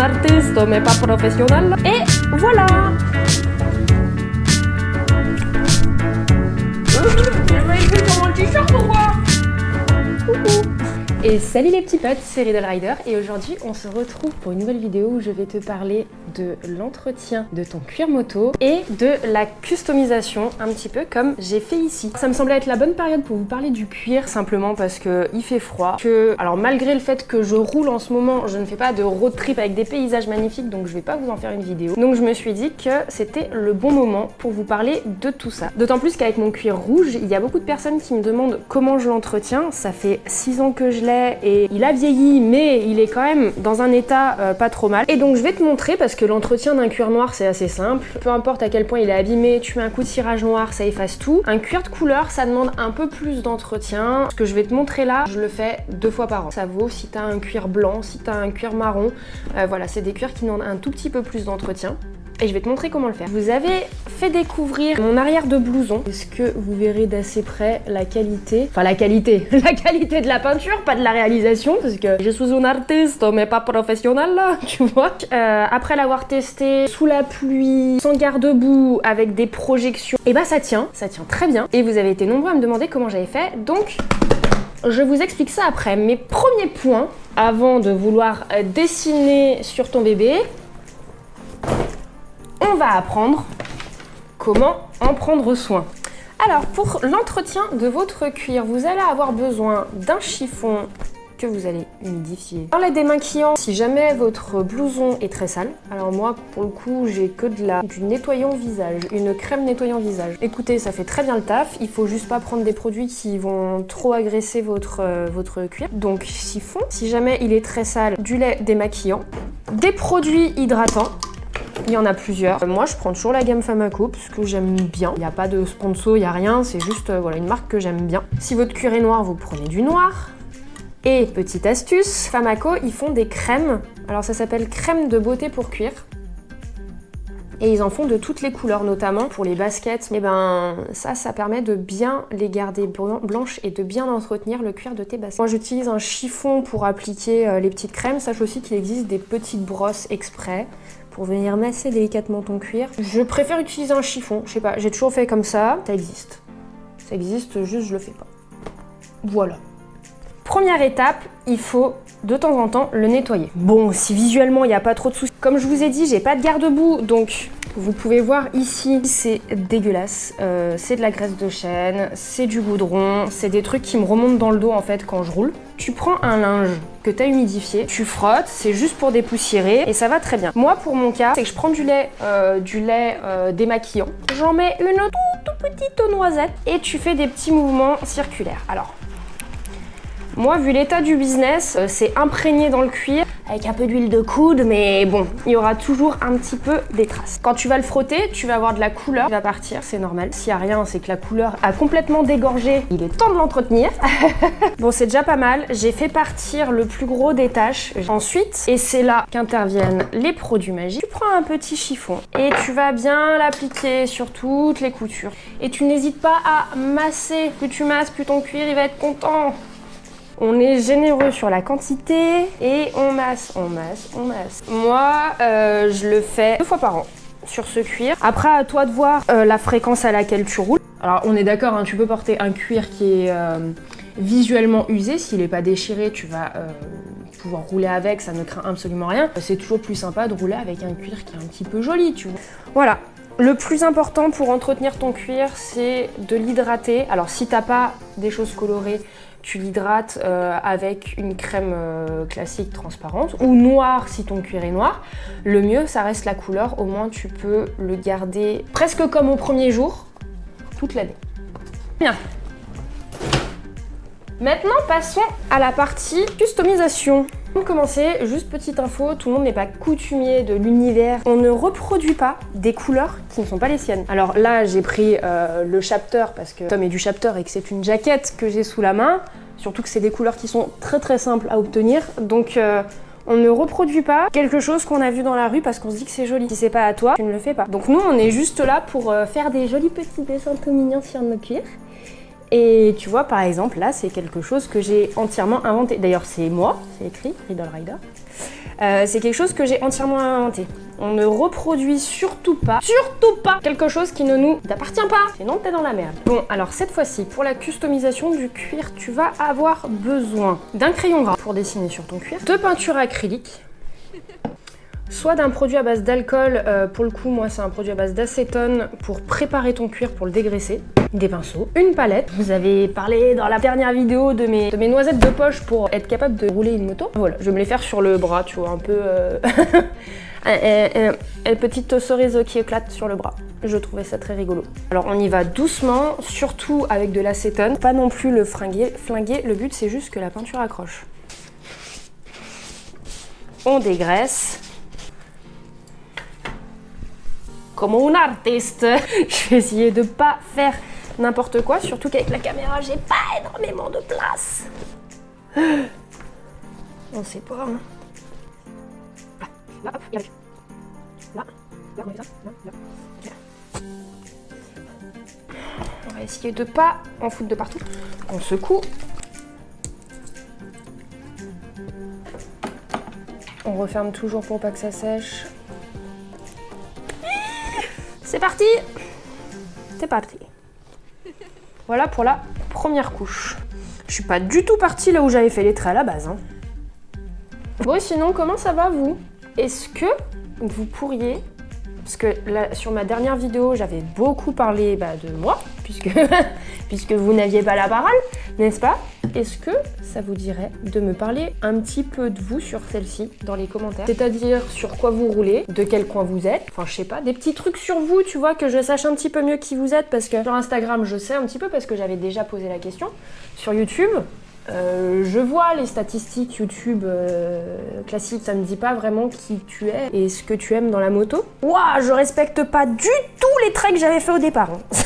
artiste mais pas professionnel. Et voilà. Tu m'as écrit sur mon t-shirt ou quoi? Et salut les petits potes, c'est Riddle Rider et aujourd'hui on se retrouve pour une nouvelle vidéo où je vais te parler de l'entretien de ton cuir moto et de la customisation un petit peu comme j'ai fait ici. Ça me semblait être la bonne période pour vous parler du cuir simplement parce que il fait froid, alors malgré le fait que je roule en ce moment, je ne fais pas de road trip avec des paysages magnifiques donc je vais pas vous en faire une vidéo. Donc je me suis dit que c'était le bon moment pour vous parler de tout ça. D'autant plus qu'avec mon cuir rouge, il y a beaucoup de personnes qui me demandent comment je l'entretiens. Ça fait 6 ans que je l'ai et il a vieilli mais il est quand même dans un état pas trop mal. Et donc je vais te montrer parce que l'entretien d'un cuir noir c'est assez simple. Peu importe à quel point il est abîmé, tu mets un coup de cirage noir, ça efface tout. Un cuir de couleur, ça demande un peu plus d'entretien. Ce que je vais te montrer là, je le fais 2 fois par an. Ça vaut si t'as un cuir blanc, si t'as un cuir marron. Voilà, c'est des cuirs qui demandent un tout petit peu plus d'entretien. Et je vais te montrer comment le faire. Vous avez fait découvrir mon arrière de blouson. Est-ce que vous verrez d'assez près la qualité? Enfin la qualité de la peinture, pas de la réalisation, parce que je suis un artiste mais pas professionnel là, tu vois. Après l'avoir testé sous la pluie, sans garde-boue, avec des projections, et bah ça tient très bien. Et vous avez été nombreux à me demander comment j'avais fait, donc je vous explique ça après. Mes premiers points, avant de vouloir dessiner sur ton bébé, on va apprendre comment en prendre soin. Alors, pour l'entretien de votre cuir, vous allez avoir besoin d'un chiffon que vous allez humidifier. Dans les démaquillants, si jamais votre blouson est très sale, alors moi, pour le coup, j'ai que du nettoyant visage, une crème nettoyant visage. Écoutez, ça fait très bien le taf, il faut juste pas prendre des produits qui vont trop agresser votre cuir. Donc, chiffon. Si jamais il est très sale, du lait démaquillant, des produits hydratants. Il y en a plusieurs. Moi, je prends toujours la gamme Famaco parce que j'aime bien. Il n'y a pas de sponsor, il n'y a rien. C'est juste voilà, une marque que j'aime bien. Si votre cuir est noir, vous prenez du noir. Et petite astuce, Famaco, ils font des crèmes. Alors, ça s'appelle crème de beauté pour cuir. Et ils en font de toutes les couleurs, notamment pour les baskets. Et ben ça permet de bien les garder blanches et de bien entretenir le cuir de tes baskets. Moi j'utilise un chiffon pour appliquer les petites crèmes. Sache aussi qu'il existe des petites brosses exprès pour venir masser délicatement ton cuir. Je préfère utiliser un chiffon, je sais pas, j'ai toujours fait comme ça. Ça existe, juste je le fais pas. Voilà. Première étape, il faut de temps en temps le nettoyer. Bon, si visuellement il n'y a pas trop de soucis. Comme je vous ai dit, j'ai pas de garde-boue, donc vous pouvez voir ici, c'est dégueulasse. C'est de la graisse de chêne, c'est du goudron, c'est des trucs qui me remontent dans le dos en fait quand je roule. Tu prends un linge que tu as humidifié, tu frottes, c'est juste pour dépoussiérer et ça va très bien. Moi pour mon cas, c'est que je prends du lait démaquillant, j'en mets une toute petite noisette et tu fais des petits mouvements circulaires. Alors, moi, vu l'état du business, c'est imprégné dans le cuir avec un peu d'huile de coude, mais bon, il y aura toujours un petit peu des traces. Quand tu vas le frotter, tu vas avoir de la couleur qui va partir, c'est normal. S'il n'y a rien, c'est que la couleur a complètement dégorgé. Il est temps de l'entretenir. Bon, c'est déjà pas mal. J'ai fait partir le plus gros des taches. Ensuite, et c'est là qu'interviennent les produits magiques, tu prends un petit chiffon et tu vas bien l'appliquer sur toutes les coutures. Et tu n'hésites pas à masser. Plus tu masses, plus ton cuir il va être content. On est généreux sur la quantité et on masse. Moi, je le fais 2 fois par an sur ce cuir. Après, à toi de voir la fréquence à laquelle tu roules. Alors, on est d'accord, hein, tu peux porter un cuir qui est visuellement usé. S'il n'est pas déchiré, tu vas pouvoir rouler avec, ça ne craint absolument rien. C'est toujours plus sympa de rouler avec un cuir qui est un petit peu joli, tu vois. Voilà. Le plus important pour entretenir ton cuir, c'est de l'hydrater. Alors, si t'as pas des choses colorées, tu l'hydrates avec une crème classique transparente ou noire si ton cuir est noir. Le mieux, ça reste la couleur. Au moins, tu peux le garder presque comme au premier jour, toute l'année. Bien. Maintenant, passons à la partie customisation. Pour commencer, juste petite info, tout le monde n'est pas coutumier de l'univers. On ne reproduit pas des couleurs qui ne sont pas les siennes. Alors là, j'ai pris le chapter parce que Tom est du chapter et que c'est une jaquette que j'ai sous la main. Surtout que c'est des couleurs qui sont très très simples à obtenir. Donc on ne reproduit pas quelque chose qu'on a vu dans la rue parce qu'on se dit que c'est joli. Si c'est pas à toi, tu ne le fais pas. Donc nous, on est juste là pour faire des jolis petits dessins tout mignons sur nos cuirs. Et tu vois, par exemple, là, c'est quelque chose que j'ai entièrement inventé. D'ailleurs, c'est moi, c'est écrit Riddle Rider. C'est quelque chose que j'ai entièrement inventé. On ne reproduit surtout pas quelque chose qui ne nous appartient pas, sinon t'es dans la merde. Bon, alors cette fois-ci, pour la customisation du cuir, tu vas avoir besoin d'un crayon gras pour dessiner sur ton cuir, de peinture acrylique, soit d'un produit à base d'alcool, pour le coup moi c'est un produit à base d'acétone pour préparer ton cuir, pour le dégraisser, des pinceaux, une palette. Vous avez parlé dans la dernière vidéo de mes noisettes de poche pour être capable de rouler une moto. Voilà, je vais me les faire sur le bras, tu vois, un peu... une petite cerise qui éclate sur le bras. Je trouvais ça très rigolo. Alors on y va doucement, surtout avec de l'acétone. Pas non plus le flinguer, le but c'est juste que la peinture accroche. On dégraisse. Comme un artiste. Je vais essayer de pas faire n'importe quoi, surtout qu'avec la caméra j'ai pas énormément de place. On sait pas, hein. Là, hop, et avec. Là, on met ça, là. Okay. On va essayer de pas en foutre de partout. On secoue. On referme toujours pour pas que ça sèche. C'est parti! C'est parti. Voilà pour la première couche. Je suis pas du tout partie là où j'avais fait les traits à la base, hein. Bon, sinon, comment ça va, vous? Est-ce que vous pourriez, parce que là, sur ma dernière vidéo, j'avais beaucoup parlé de moi, puisque vous n'aviez pas la parole, n'est-ce pas? Est-ce que ça vous dirait de me parler un petit peu de vous sur celle-ci, dans les commentaires? C'est-à-dire sur quoi vous roulez, de quel coin vous êtes, enfin je sais pas, des petits trucs sur vous, tu vois, que je sache un petit peu mieux qui vous êtes, parce que sur Instagram, je sais un petit peu, parce que j'avais déjà posé la question. Sur YouTube, je vois les statistiques YouTube classiques, ça me dit pas vraiment qui tu es et ce que tu aimes dans la moto. Ouah, je respecte pas du tout les traits que j'avais fait au départ. Hein.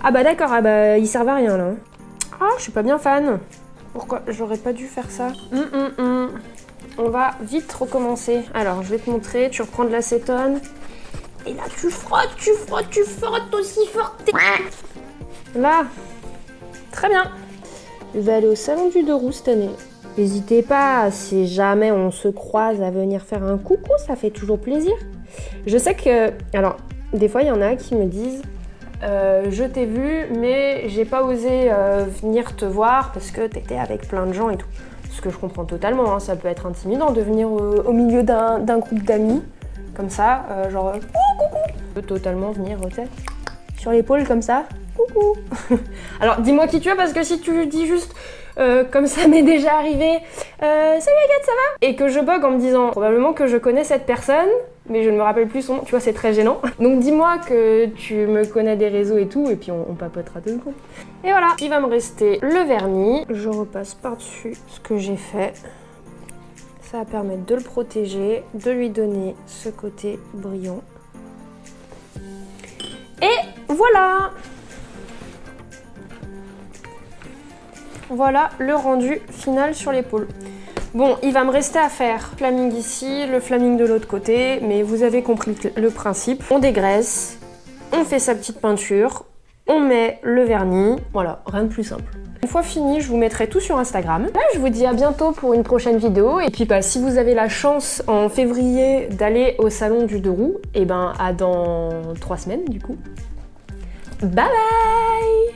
Ah bah d'accord, ah bah ils servent à rien là. Ah, je suis pas bien fan. Pourquoi j'aurais pas dû faire ça? On va vite recommencer. Alors, je vais te montrer, tu reprends de l'acétone. Et là, tu frottes aussi fort. Là, très bien. Je vais aller au salon du 2 roues cette année. N'hésitez pas, si jamais on se croise, à venir faire un coucou, ça fait toujours plaisir. Je sais que... Alors, des fois, il y en a qui me disent je t'ai vu, mais j'ai pas osé venir te voir parce que t'étais avec plein de gens et tout. Ce que je comprends totalement, hein, ça peut être intimidant de venir au milieu d'un groupe d'amis, comme ça, genre coucou. Je peux totalement venir, tu sais, sur l'épaule comme ça. Coucou. Alors dis-moi qui tu es, parce que si tu dis juste comme ça m'est déjà arrivé, salut Agathe, ça va? Et que je bug en me disant probablement que je connais cette personne, mais je ne me rappelle plus son nom, tu vois, c'est très gênant. Donc dis-moi que tu me connais des réseaux et tout, et puis on papotera 2 secondes. Et voilà, il va me rester le vernis. Je repasse par-dessus ce que j'ai fait. Ça va permettre de le protéger, de lui donner ce côté brillant. Et voilà! Voilà le rendu final sur l'épaule. Bon, il va me rester à faire le flaming ici, le flaming de l'autre côté, mais vous avez compris le principe. On dégraisse, on fait sa petite peinture, on met le vernis, voilà, rien de plus simple. Une fois fini, je vous mettrai tout sur Instagram. Là, je vous dis à bientôt pour une prochaine vidéo. Et puis, si vous avez la chance en février d'aller au salon du 2 roues, et à dans 3 semaines du coup. Bye bye!